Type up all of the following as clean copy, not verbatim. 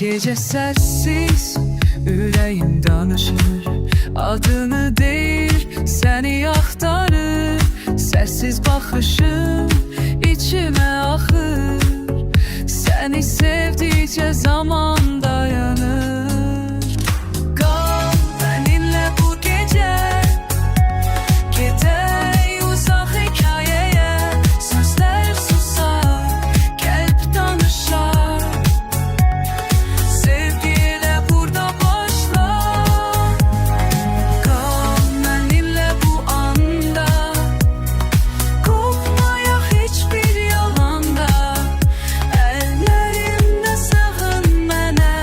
Gece sessiz, ürəyim danışır. Adını deyir, səni axtarır. Sessiz baxışım içimə axır. Səni sevdikcə zaman dayanır. Qal benimle bu gece, gedək uzaq hekayəyə. Sözlər susar, qəlb danışar. Sevgi ilə burada başlar. Qal benimle bu anda, kopmayaq hiçbir yalanda. Əllərimdə sığın mənə,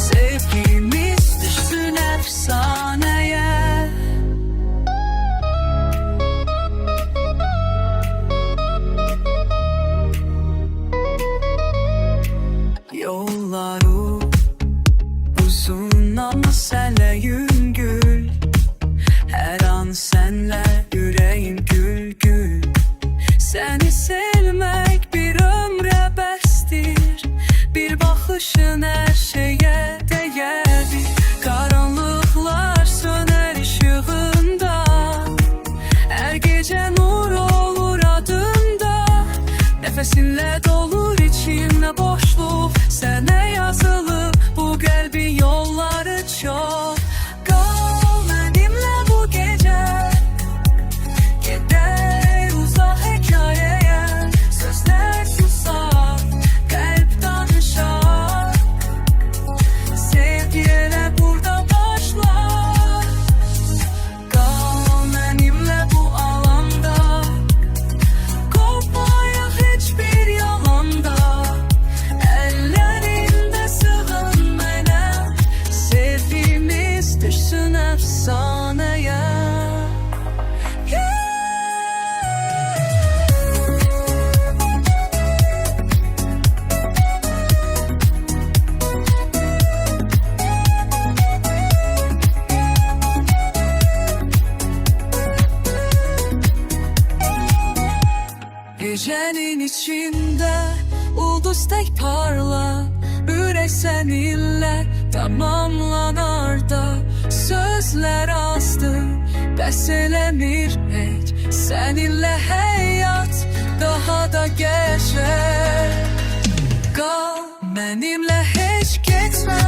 sevgimiz düşsün əfsanəyə. Yolları uzun ama senle yüngül. Her an senle yüreğim gül gül. Seni sevmek bir ömre bəsdir. Bir baxışın her şeye değerdir. Karanlıklar söner ışığında. Her gece nur olur adında. Nefesinle dolur içimde boşluk. Sene yazılı bu kalbin yolları çok. Kal benimle bu gece, gider uzak hekayeye. Sözler susar, kalp danışar. Sevgiyle burada başlar. Kal benimle bu alanda, kopmayaq hiçbir yalanda. Ellerinde sığın mənə, sevgimiz düşsün əfsanəyə. Gecenin içinde ulduz tek parla. Ürək seninle tamamlanar da. Sözler azdır, bəs eləmir heç. Seninle həyat daha da geçer. Qal benimle heç getmə,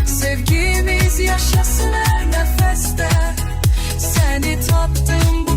sevgimiz yaşasın her nefeste. Seni tapdım bu